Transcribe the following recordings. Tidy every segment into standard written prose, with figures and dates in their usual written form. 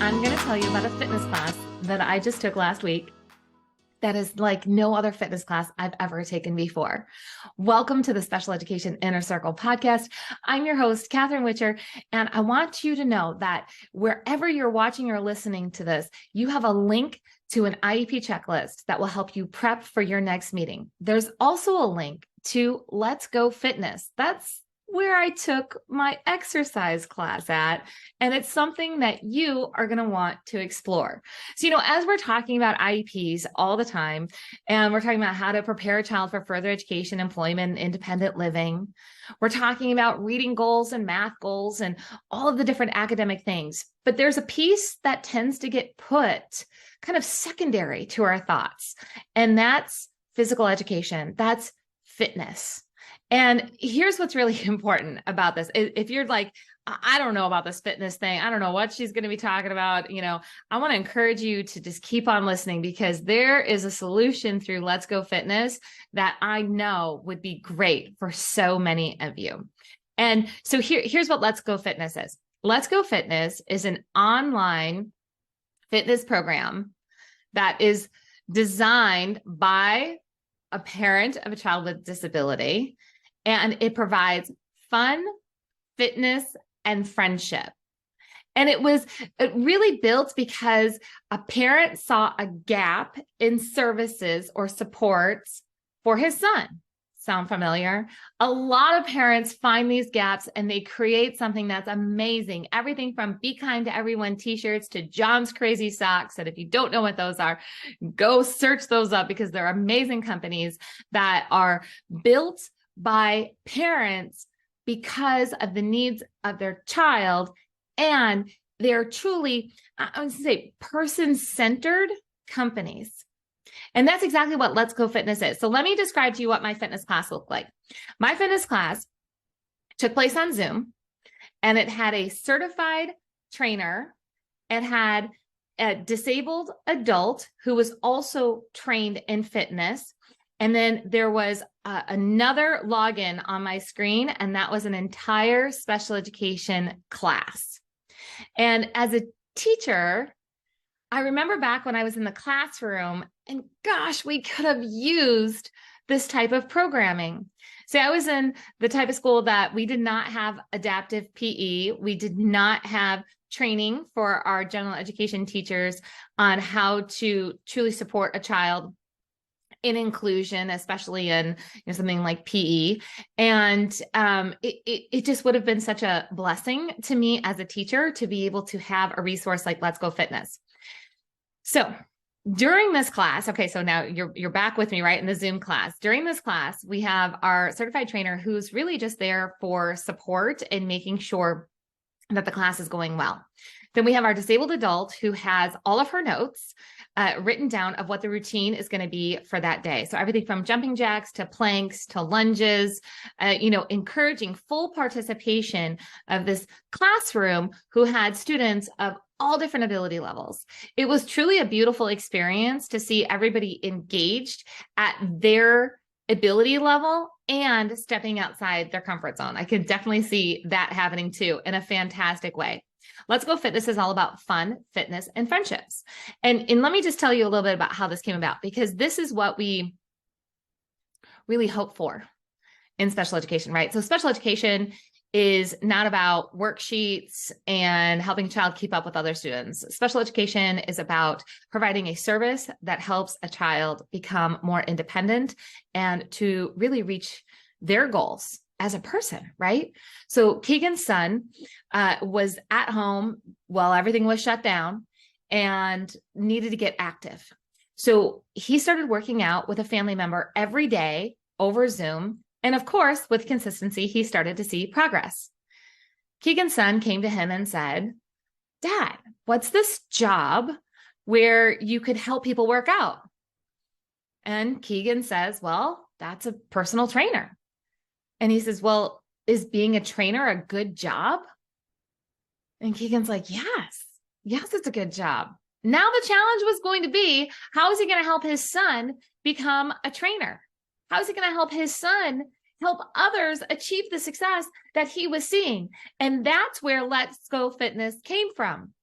I'm going to tell you about a fitness class that I just took last week that is like no other fitness class I've ever taken before. Welcome to the Special Education Inner Circle podcast. I'm your host, Catherine Witcher, and I want you to know that wherever you're watching or listening to this, you have a link to an IEP checklist that will help you prep for your next meeting. There's also a link to Let's Go Fitness. That's where I took my exercise class at, and it's something that you are going to want to explore. So, as we're talking about IEPs all the time, and we're talking about how to prepare a child for further education, employment, and independent living, we're talking about reading goals and math goals and all of the different academic things. But there's a piece that tends to get put kind of secondary to our thoughts, and that's physical education. That's fitness. And here's what's really important about this. If you're like, I don't know about this fitness thing, I don't know what she's going to be talking about, I want to encourage you to just keep on listening, because there is a solution through Let's Go Fitness that I know would be great for so many of you. And so here's what Let's Go Fitness is. Let's Go Fitness is an online fitness program that is designed by a parent of a child with disability. And it provides fun, fitness, and friendship. And it really built because a parent saw a gap in services or supports for his son. Sound familiar? A lot of parents find these gaps and they create something that's amazing. Everything from Be Kind to Everyone t-shirts to John's Crazy Socks. And if you don't know what those are, go search those up, because they're amazing companies that are built by parents because of the needs of their child. And they're truly, I would say, person-centered companies. And that's exactly what Let's Go Fitness is. So let me describe to you what my fitness class looked like. My fitness class took place on Zoom, and it had a certified trainer. It had a disabled adult who was also trained in fitness. And then there was another login on my screen, and that was an entire special education class. And as a teacher, I remember back when I was in the classroom, and gosh, we could have used this type of programming. See, I was in the type of school that we did not have adaptive PE. We did not have training for our general education teachers on how to truly support a child in inclusion, especially in something like PE. And it just would have been such a blessing to me as a teacher to be able to have a resource like Let's Go Fitness. So during this class, okay, so now you're back with me, right, in the Zoom class. During this class, we have our certified trainer who's really just there for support and making sure that the class is going well. Then we have our disabled adult who has all of her notes written down of what the routine is going to be for that day. So everything from jumping jacks to planks to lunges, encouraging full participation of this classroom who had students of all different ability levels. It was truly a beautiful experience to see everybody engaged at their ability level and stepping outside their comfort zone. I can definitely see that happening too in a fantastic way. Let's Go Fitness is all about fun, fitness, and friendships. And let me just tell you a little bit about how this came about, because this is what we really hope for in special education, right? So special education is not about worksheets and helping a child keep up with other students. Special education is about providing a service that helps a child become more independent and to really reach their goals as a person, right? So Keegan's son was at home while everything was shut down and needed to get active. So he started working out with a family member every day over Zoom. And of course, with consistency, he started to see progress. Keegan's son came to him and said, "Dad, what's this job where you could help people work out?" And Keegan says, "Well, that's a personal trainer." And he says, "Well, is being a trainer a good job?" And Keegan's like, yes, it's a good job. Now the challenge was going to be, how is he going to help his son become a trainer? How is he going to help his son help others achieve the success that he was seeing? And that's where Let's Go Fitness came from.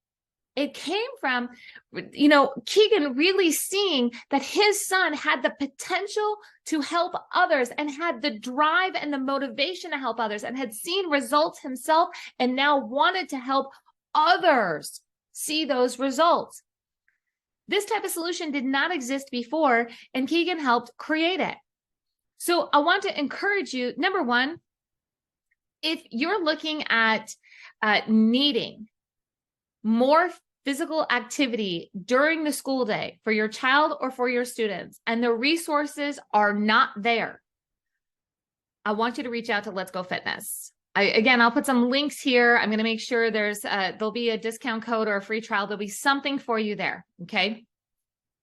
It came from, Keegan really seeing that his son had the potential to help others and had the drive and the motivation to help others and had seen results himself and now wanted to help others see those results. This type of solution did not exist before, and Keegan helped create it. So I want to encourage you, number one, if you're looking at needing more physical activity during the school day for your child or for your students, and the resources are not there, I want you to reach out to Let's Go Fitness. I'll put some links here. I'm going to make sure there'll be a discount code or a free trial. There'll be something for you there. Okay.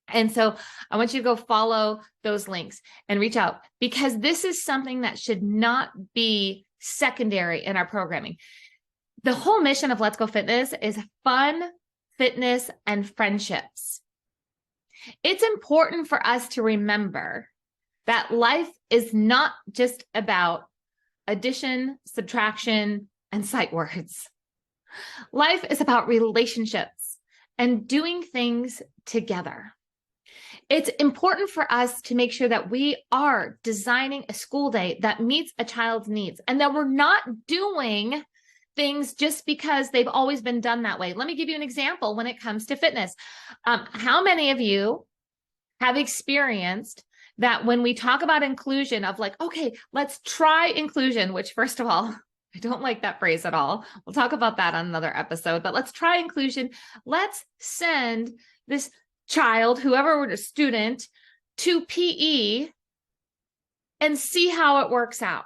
And so I want you to go follow those links and reach out, because this is something that should not be secondary in our programming. The whole mission of Let's Go Fitness is fun, fitness, and friendships. It's important for us to remember that life is not just about addition, subtraction, and sight words. Life is about relationships and doing things together. It's important for us to make sure that we are designing a school day that meets a child's needs and that we're not doing things just because they've always been done that way. Let me give you an example when it comes to fitness. How many of you have experienced that when we talk about inclusion of like, okay, let's try inclusion, which first of all, I don't like that phrase at all. We'll talk about that on another episode, but let's try inclusion. Let's send this child, whoever were a student, to PE and see how it works out.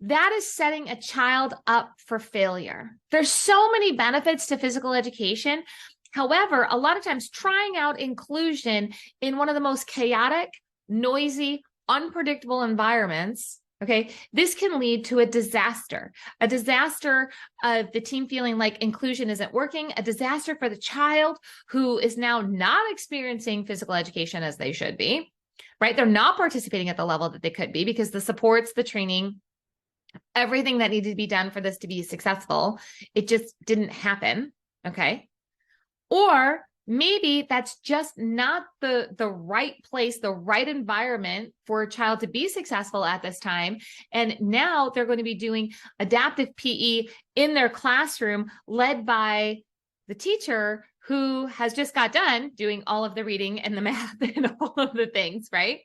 That is setting a child up for failure. There's so many benefits to physical education. However, a lot of times trying out inclusion in one of the most chaotic, noisy, unpredictable environments, okay, this can lead to a disaster of the team feeling like inclusion isn't working, a disaster for the child who is now not experiencing physical education as they should be, right? They're not participating at the level that they could be because the supports, the training, everything that needed to be done for this to be successful, it just didn't happen, okay? Or maybe that's just not the right place, the right environment for a child to be successful at this time. And now they're going to be doing adaptive PE in their classroom led by the teacher who has just got done doing all of the reading and the math and all of the things, right?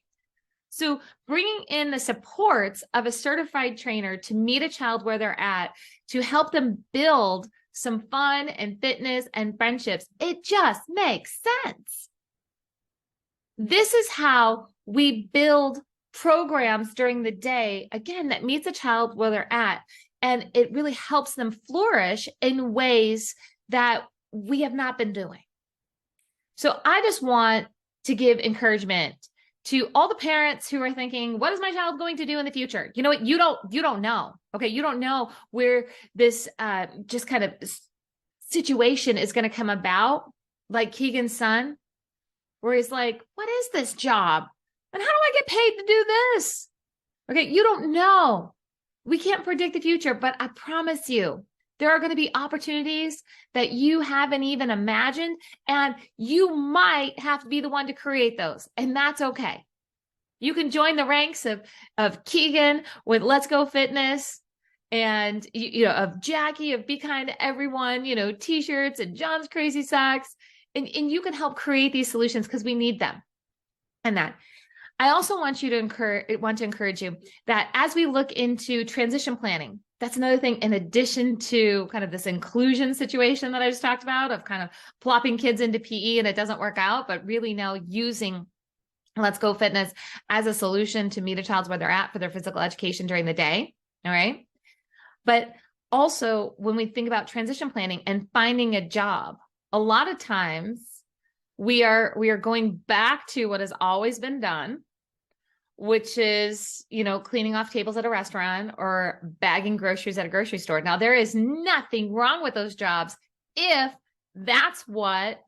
So bringing in the supports of a certified trainer to meet a child where they're at, to help them build some fun and fitness and friendships, it just makes sense. This is how we build programs during the day, again, that meets a child where they're at, and it really helps them flourish in ways that we have not been doing. So I just want to give encouragement to all the parents who are thinking, what is my child going to do in the future? You know what? You don't know. Okay. You don't know where this just kind of situation is going to come about, like Keegan's son, where he's like, what is this job? And how do I get paid to do this? Okay. You don't know. We can't predict the future, but I promise you, there are going to be opportunities that you haven't even imagined, and you might have to be the one to create those, and that's okay. You can join the ranks of Keegan with Let's Go Fitness, and of Jackie, of Be Kind to Everyone, t-shirts and John's Crazy Socks, and you can help create these solutions because we need them. And that I also want to encourage you that as we look into transition planning, that's another thing in addition to kind of this inclusion situation that I just talked about of kind of plopping kids into PE and it doesn't work out, but really now using Let's Go Fitness as a solution to meet a child where they're at for their physical education during the day. All right. But also when we think about transition planning and finding a job, a lot of times we are going back to what has always been done, which is, cleaning off tables at a restaurant or bagging groceries at a grocery store. Now, there is nothing wrong with those jobs if that's what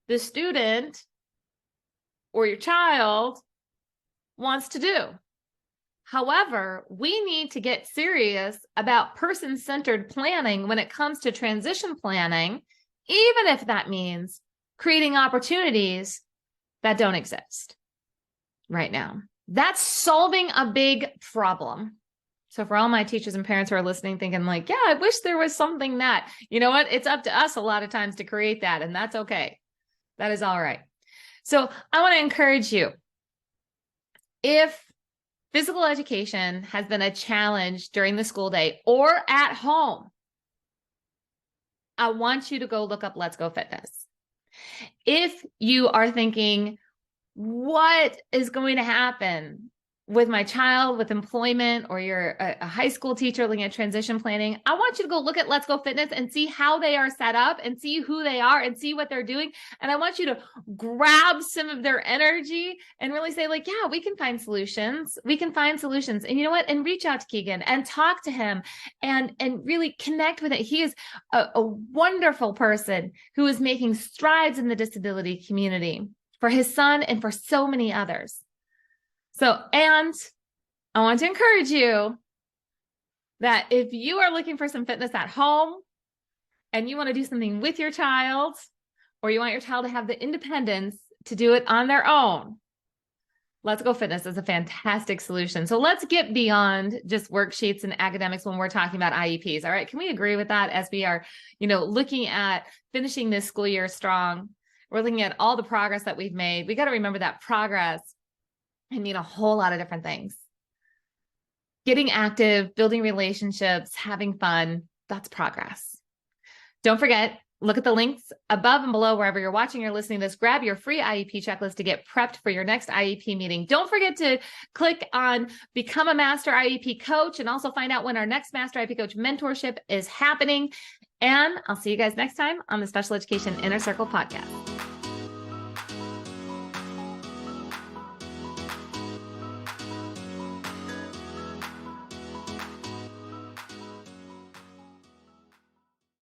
the student or your child wants to do. However, we need to get serious about person-centered planning when it comes to transition planning even if that means creating opportunities that don't exist right now. That's solving a big problem. So for all my teachers and parents who are listening, thinking like, yeah, I wish there was something that, you know what? It's up to us a lot of times to create that. And that's okay. That is all right. So I want to encourage you. If physical education has been a challenge during the school day or at home, I want you to go look up Let's Go Fitness. If you are thinking, what is going to happen with my child, with employment, or you're a high school teacher looking at transition planning, I want you to go look at Let's Go Fitness and see how they are set up and see who they are and see what they're doing. And I want you to grab some of their energy and really say like, yeah, we can find solutions. We can find solutions. And you know what? And reach out to Keegan and talk to him and really connect with it. He is a wonderful person who is making strides in the disability community for his son and for so many others. So, and I want to encourage you that if you are looking for some fitness at home and you want to do something with your child, or you want your child to have the independence to do it on their own, Let's Go Fitness is a fantastic solution. So let's get beyond just worksheets and academics when we're talking about IEPs. All right. Can we agree with that as we are, looking at finishing this school year strong? We're looking at all the progress that we've made. We got to remember that progress can mean a whole lot of different things. Getting active, building relationships, having fun, that's progress. Don't forget, look at the links above and below wherever you're watching or listening to this. Grab your free IEP checklist to get prepped for your next IEP meeting. Don't forget to click on Become a Master IEP Coach and also find out when our next Master IEP Coach mentorship is happening. And I'll see you guys next time on the Special Education Inner Circle podcast.